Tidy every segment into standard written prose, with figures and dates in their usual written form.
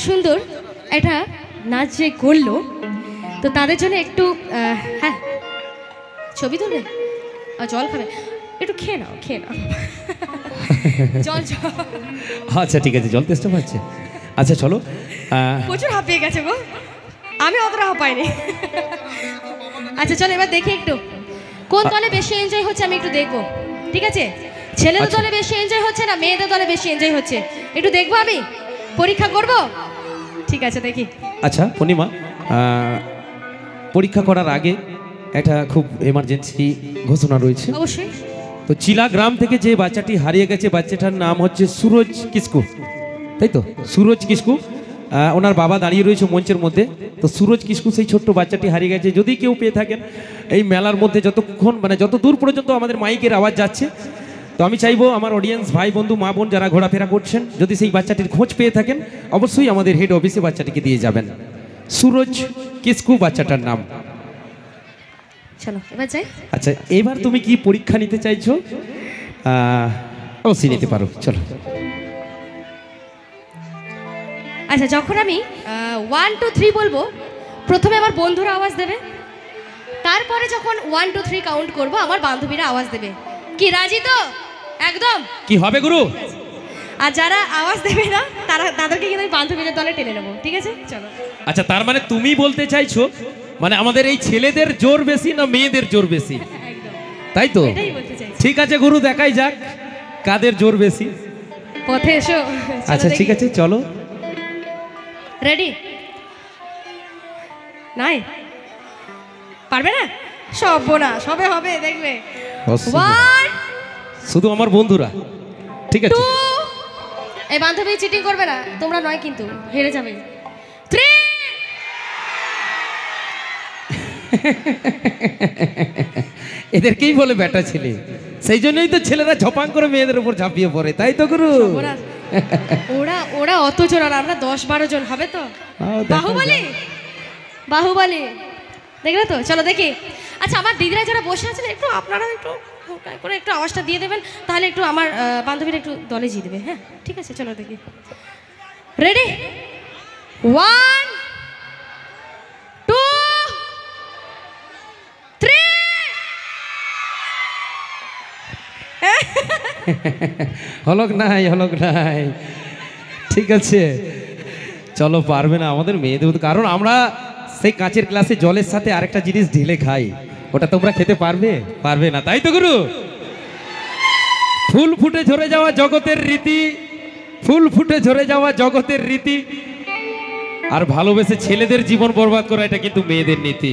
সুন্দর একটা নাচ যে করলো, তো তাদের জন্য একটু হ্যাঁ ছবি তুলবে আর জল খাবে, একটু খেয়ে নাও খেয়ে নাও জল জল। আচ্ছা ঠিক আছে, জল তেষ্টা পাচ্ছে। আচ্ছা চলো। প্রচুর হাঁপিয়ে গেছে গো, আমি অতটা হাঁপাইনি। আচ্ছা চলো এবার দেখি একটু কোন দলে বেশি এনজয় হচ্ছে, আমি একটু দেখবো। ঠিক আছে, ছেলেদের দলে বেশি এনজয় হচ্ছে না মেয়েদের দলে বেশি এনজয় হচ্ছে, একটু দেখবো, আমি পরীক্ষা করব। ঠিক আছে দেখি। আচ্ছা পূর্ণিমা, পরীক্ষা করার আগে একটা খুব এমার্জেন্সি ঘোষণা রয়েছে। অবশ্যই। তো চিলা গ্রাম থেকে যে বাচ্চাটি হারিয়ে গেছে, বাচ্চাটার নাম হচ্ছে সুরজ কিসকু, তাই তো? সুরজ কিসকু, ওনার বাবা দাঁড়িয়ে রয়েছে মঞ্চের মধ্যে। তো সুরজ কিসকু সেই ছোট্ট বাচ্চাটি হারিয়ে গেছে। যদি কেউ পেয়ে থাকেন এই মেলার মধ্যে, যতক্ষণ মানে যত দূর পর্যন্ত আমাদের মাইকের আওয়াজ যাচ্ছে, তো আমি চাইবো আমার অডিয়েন্স ভাই বন্ধু মা বোন যারা ঘোরাফেরা করছেন, যদি সেই বাচ্চাটির খোঁজ পেয়ে থাকেন অবশ্যই আমাদের হেড অফিসে বাচ্চাটিকে দিয়ে যাবেন। সুরজ কিসকু বাচ্চাটার নাম। চলো এবার যাই। আচ্ছা এবার তুমি কি পরীক্ষা নিতে চাইছো? অবশ্যই নিতে পারো, চলো। আচ্ছা যখন আমি 1 2 3 বলবো, প্রথমে আমার বন্ধুরা আওয়াজ দেবে, তারপরে যখন 1 2 3 কাউন্ট করব আমার বান্ধবীরা আওয়াজ দেবে। কি রাজি তো? একদম। কি হবে গুরু? আর যারা আওয়াজ দেবে না তাদেরকে কিন্তু আমি বান্ধবীদের দলে টেনে নেবো। ঠিক আছে চলো। আচ্ছা তার মানে তুমি বলতে চাইছো মানে আমাদের এই ছেলেদের জোর বেশি না মেয়েদের জোর বেশি, তাই তো? এটাই বলতে চাইছি। ঠিক আছে গুরু, দেখাই যাক কাদের জোর বেশি। পথে এসো। আচ্ছা ঠিক আছে চলো। রেডি? নাই পারবে না, সব না সবে হবে দেখবে। 1 শুধু আমার বন্ধুরা, ঠিক আছে? 2, এই বান্ধবী চিটিং করবে না, তোমরা নয় কিন্তু হেরে যাবে। 3 এদেরকেই বলে বেটা ছেলে, সেই জন্যই তো ছেলেরা ঝপাং করে মেয়েদের উপর ঝাঁপিয়ে পড়ে, তাই তো গুরু? ওরা ওরা অত জন, আর আমরা 10-12 জন হবে তো। বাহুবলী বাহুবলী দেখলে তো? চলো দেখি। আচ্ছা আমার দিদিরা যারা বসে আছেন একটু আপনারা একটু করে একটু আওয়াজটা দিয়ে দেবেন, তাহলে একটু আমার বান্ধবীরা একটু দলে জিতবে। হ্যাঁ ঠিক আছে চলো দেখি। রেডি? 1 2 3। হলক নাই, হলক নাই। ঠিক আছে চলো, পারবে না আমাদের মেয়েদের, কারণ আমরা সেই কাঁচের গ্লাসে জলের সাথে আরেকটা জিনিস ঢেলে খাই, ওটা তোমরা খেতে পারবে? পারবে না, তাই তো গুরু? ফুল ফুটে ঝরে যাওয়া জগতের রীতি, ফুল ফুটে ঝরে যাওয়া জগতের রীতি, আর ভালোবেসে ছেলেদের জীবন বরবাদ করা এটা কিন্তু মেয়েদের নীতি,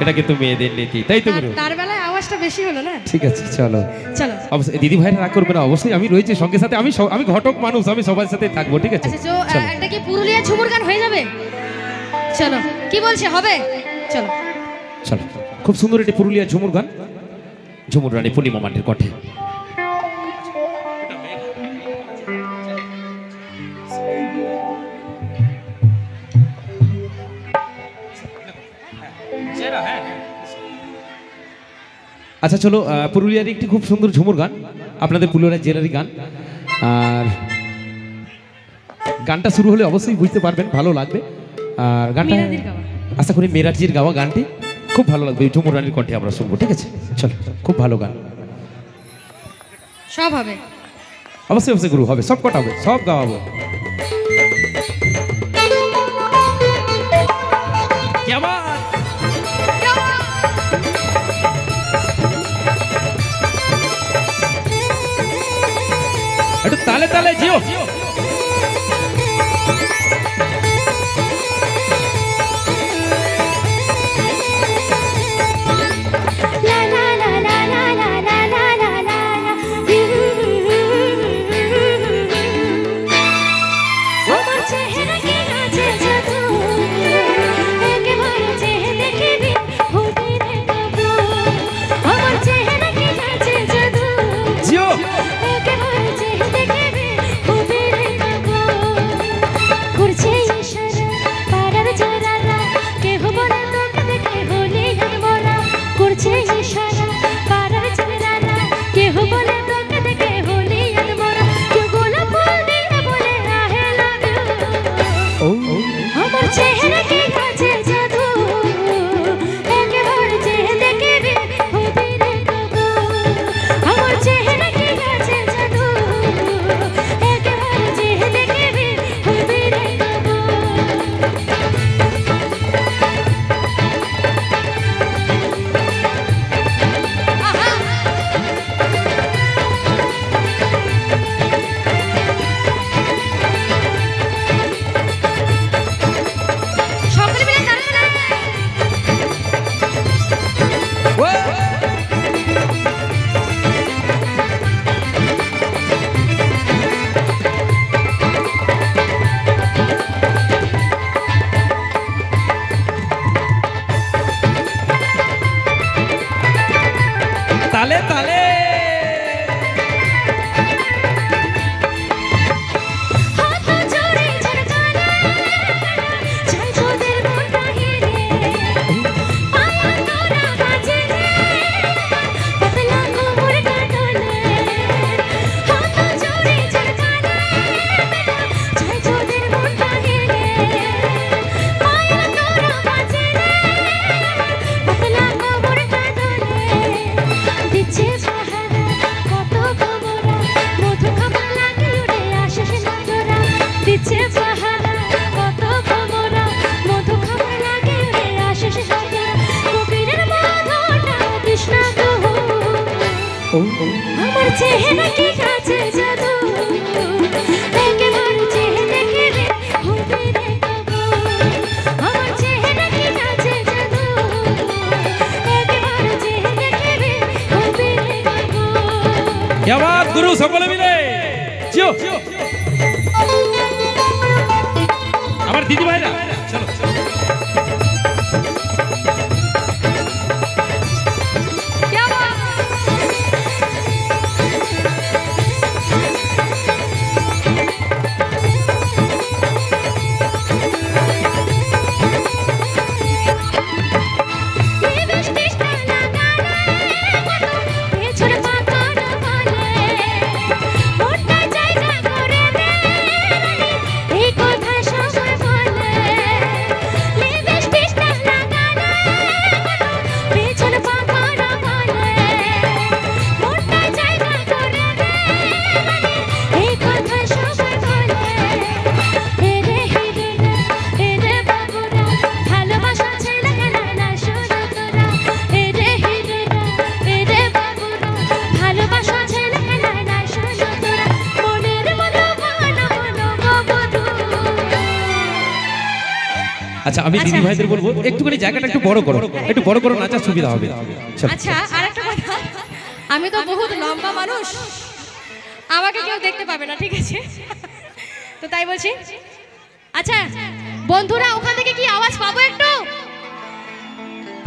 এটা কিন্তু মেয়েদের নীতি, তাই তো গুরু? তার বেলায় আওয়াজটা বেশি হলো না। ঠিক আছে চলো চলো। অবশ্যই দিদি ভাইরা রাগ করবে না, অবশ্যই আমি রয়েছি সঙ্গে সাথে, আমি ঘটক মানুষ, আমি সবার সাথে থাকবো, ঠিক আছে? আচ্ছা একটা কি পুরুলিয়া ঝুমুর গান হয়ে যাবে? চলো কি বলছে, হবে? চলো চলো। খুব সুন্দর একটি পুরুলিয়া ঝুমুর গান, ঝুমুর রানী পূর্ণিমা মান্ডির কণ্ঠে। আচ্ছা চলো, পুরুলিয়ার একটি খুব সুন্দর ঝুমুর গান, আপনাদের পুরুলিয়া জেলারই গান, আর গানটা শুরু হলে অবশ্যই বুঝতে পারবেন, ভালো লাগবে। আর গানটা আশা করি মেরাজির গাওয়া গানটি খুব ভালো লাগবে, ঝুমুর রানীর কণ্ঠে আমরা শুনবো, ঠিক আছে? চলো, খুব ভালো গান, সব হবে অবশ্যই অবশ্যই গুরু, হবে, সব কটা হবে, সব গাওয়াবো। একটু তালে তালে জিও। তালে তালে আমার চেহারা কি কাছে জাদু একবার চেহারা দেখে রে হবে রে কাবু আমার চেহারা কি কাছে জাদু একবার চেহারা দেখে রে হবে রে কাবু কি বাত গুরু সকলে মিলে চিও আমার দিদি ভাইরা চলো আচ্ছা আমি দিদি ভাইদের বলবো একটুখানি জায়গাটা একটু বড় করো নাচার সুবিধা হবে আচ্ছা আরেকটা কথা আমি তো বহুত লম্বা মানুষ আমাকে কেউ দেখতে পাবে না ঠিক আছে তো তাই বলছি আচ্ছা বন্ধুরা ওখান থেকে কি আওয়াজ পাবো একটু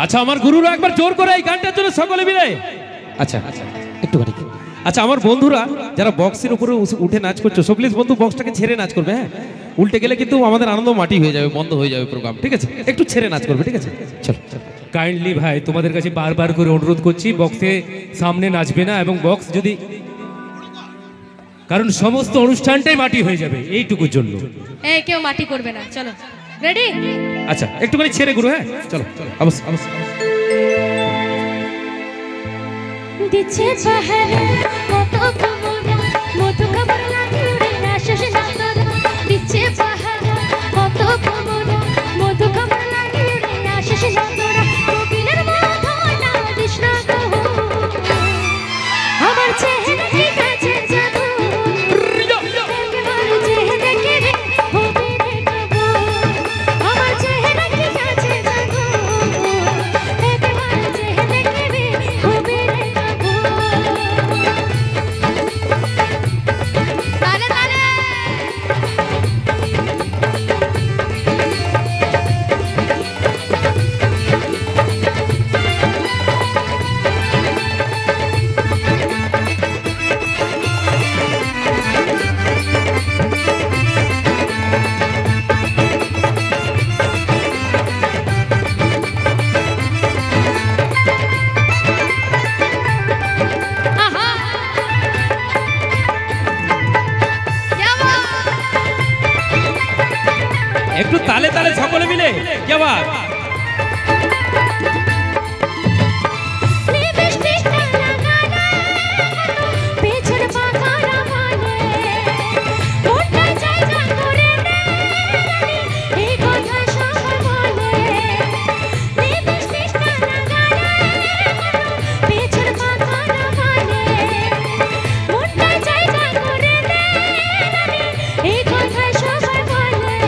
আচ্ছা আমার গুরুরা একবার জোর করে এই গানটার জন্য সকলে মিলে আচ্ছা একটুখানি আচ্ছা আমার বন্ধুরা যারা বক্সের উপরে উঠে নাচ করছো সকলেই বন্ধু বক্সটাকে ছেড়ে নাচ করবে হ্যাঁ উল্টে গেলে কিন্তু আমাদের আনন্দ মাটি হয়ে যাবে বন্ধ হয়ে যাবে প্রোগ্রাম ঠিক আছে একটু ছেড়ে নাচ করবে ঠিক আছে চলো কাইন্ডলি ভাই তোমাদের কাছে বারবার করে অনুরোধ করছি বক্সে সামনে নাচবে না এবং বক্স যদি কারণ সমস্ত অনুষ্ঠানটাই মাটি হয়ে যাবে এইটুকুর জন্য এই কেউ মাটি করবে না চলো রেডি আচ্ছা একটুখানি ছেড়ে গুরু হ্যাঁ চলো অবশ্যই অবশ্যই দিচ্ছে পাহাড়ে কত কমরা মধু কমর লাগে উড়ে আকাশে নান্দরা দিচ্ছে পাহাড়ে কত কমরা মধু কমর লাগে উড়ে আকাশে নান্দরা কোকিলের মতো না কৃষ্ণ গো আমার চেহারা কি কাছে জাদু একবার চেহারা দেখে রে হবে রে কাবু আমার চেহারা কি কাছে জাদু একবার চেহারা দেখে রে হবে রে কাবু তালে তালে আহা একটু তালে তালে সকলে মিলে কি বাত পেছনে পাখারা বলে কোনটায় জায়গা করে দে এই কথা সবাই বলে পেছনে পাখারা বলে কোনটায় জায়গা করে দে এই কথা সবাই বলে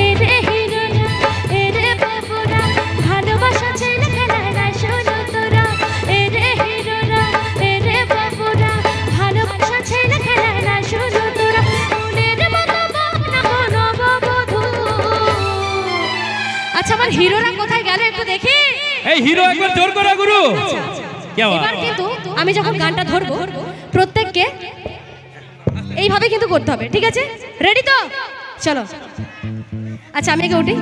এরে হিরোরা এরে বাবুরা ভালোবাসা ছেলে খেলায় না শোনো তোরা এরে হিরোরা এরে বাবুরা ভালোবাসা ছেলে খেলায় না শোনো তোরা মনের মতো ভাবনা নববধূ আচ্ছা আমার হিরোরা কোথায় গেল একটু দেখি এই হিরো একবার জোর করো গুরু क्या बात। এবার কিন্তু আমি যখন গানটা ধরবো প্রত্যেককে এইভাবে কিন্তু করতে হবে, ঠিক আছে? রেডি তো? চলো। আচ্ছা আমি আগে উঠি।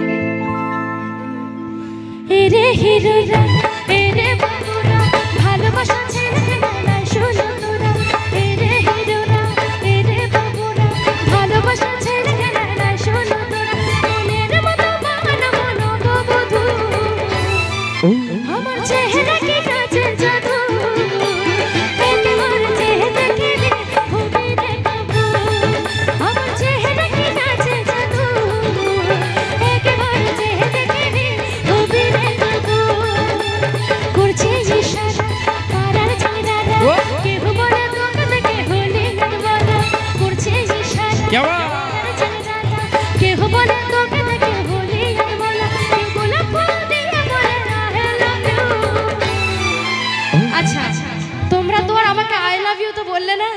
এরে হিরোরা এরে বাবুরা ভালোবাসা ছেড়ে না শোনো তোরা, এরে হিরোরা এরে বাবুরা ভালোবাসা ছেড়ে না শোনো তোরা, মনের মতো বানানো নববধূ আমার চেহারা কি কাছে জাদু, একবার চেয়ে দেখবি হবে রে বাবু, আমার চেহারা কি কাছে জাদু, একবার চেয়ে দেখবি হবে রে বাবু, করছে ইশারা পারার ছেলেরা কেউ বলে তোকে দেখে হলি বলা, করছে ইশারা क्या बात। পারার ছেলেরা কেউ বলে তোকে দেখে হলি বলা, কেউ গোলাপ ফুল দিয়ে বলে I love you। আচ্ছা তোমরা তো আর আমাকে আই লাভ ইউ তো বললে না,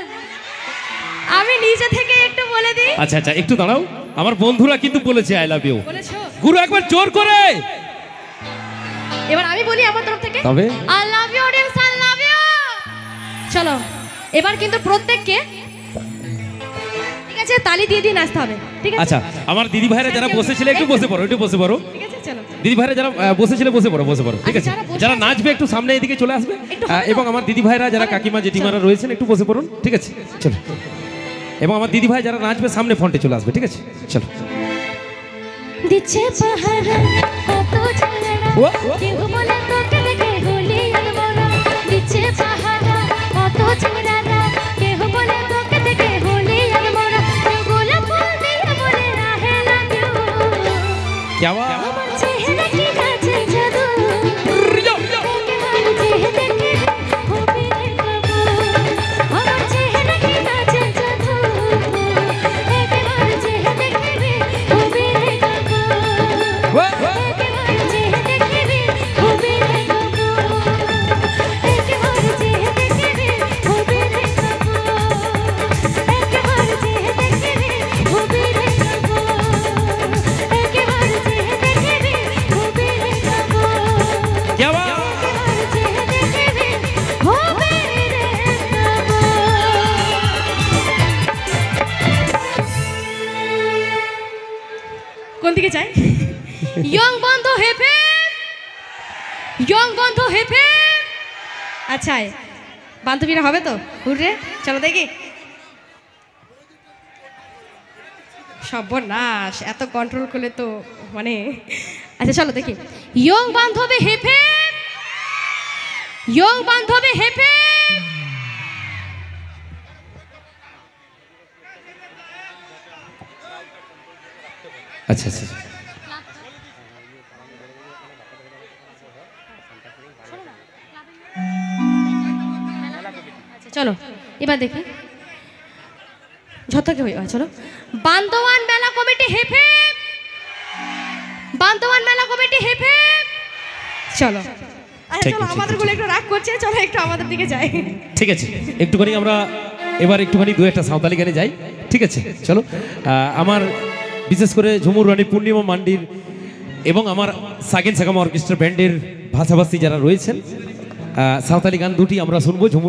আমি নিজে থেকে একটু বলে দিই। আচ্ছা আচ্ছা একটু দাঁড়াও, আমার বন্ধুরা কিন্তু বলেছে আই লাভ ইউ। বলেছো? গুরু একবার জোর করে। এবার আমি বলি আমার তরফ থেকে তবে? I love you Dims, I love you. চলো এবার কিন্তু প্রত্যেককে ঠিক আছে তালি দিয়ে দিয়ে নাচতে হবে, ঠিক আছে? আচ্ছা আমার দিদি ভাইরা যারা বসেছিল একটু বসে পড়ো, একটু বসে পড়ো। ঠিক আছে চলো। দিদি ভাইরা যারা বসেছিল বসে পড়ো, বসে পড়ো, ঠিক আছে? আচ্ছা, যারা বসে যারা আছে- নাচবে একটু সামনে এদিকে চলে আসবে, একটু হবে তো? এবং আমার দিদি ভাইরা যারা কাকিমা জেঠিমারা রয়েছেন একটু বসে পড়ুন, ঠিক আছে? চলো। এবং আমার দিদি ভাই যারা নাচবে সামনে ফ্রন্টে চলে আসবে, ঠিক আছে? চলো। দিচ্ছে পাহারা কত ছেলেরা ও, ও। কেউ বলে তোকে দেখে হলি বলা, দিচ্ছে পাহারা কত ছেলেরা কেউ বলে তোকে দেখে হলি বলা, কেউ গোলাপ ফুল দিয়ে বলে I love you। क्या बात। আমার চেহারা কি কাছে জাদু, একবার চেয়ে দেখে হবে রে বাবু, আমার চেহারা কি কাছে জাদু, একবার চেয়ে দেখে হবে রে বাবু, একবার চেয়ে দেখে হবে রে বাবু, একবার চেয়ে দেখে হবে রে বাবু, একবার চেয়ে দেখে হবে রে বাবু, একবার চেয়ে দেখে হবে রে বাবু, क्या बात। কোন দিকে যাই? ইয়ং বন্ধু হেপে, ইয়ং বন্ধু হেপে। আচ্ছা বান্ধবীরা হবে তো? হুররে চলো দেখি। সর্বনাশ, এত কন্ট্রোল করলে তো মানে। আচ্ছা চলো দেখি। ইয়ং বান্ধবী হেপে, ইয়ং বান্ধবী হেপে। আচ্ছা আচ্ছা। চলো এবার দেখি ঝতকে হইবা। চলো বান্দোয়ান মেলা কমিটি হেপে, বান্দোয়ান মেলা কমিটি হেপে। চলো আচ্ছা ঠিক চলো, আছে, আমাদের গুলো একটু রাগ করছে, চলো একটু আমাদের দিকে যাই। ঠিক আছে, একটুখানি আমরা এবার একটুখানি দু একটা সাঁওতালি গানে যাই, ঠিক আছে? চলো। আমার বিশেষ করে ঝুমুর রানী পূর্ণিমা মান্ডির এবং আমার সাগেন সাগামা অর্কেস্ট্রা ব্যান্ডের ভাষাভাষী যারা রয়েছেন সাঁওতালি গান দুটি আমরা শুনবো। ঝুমুর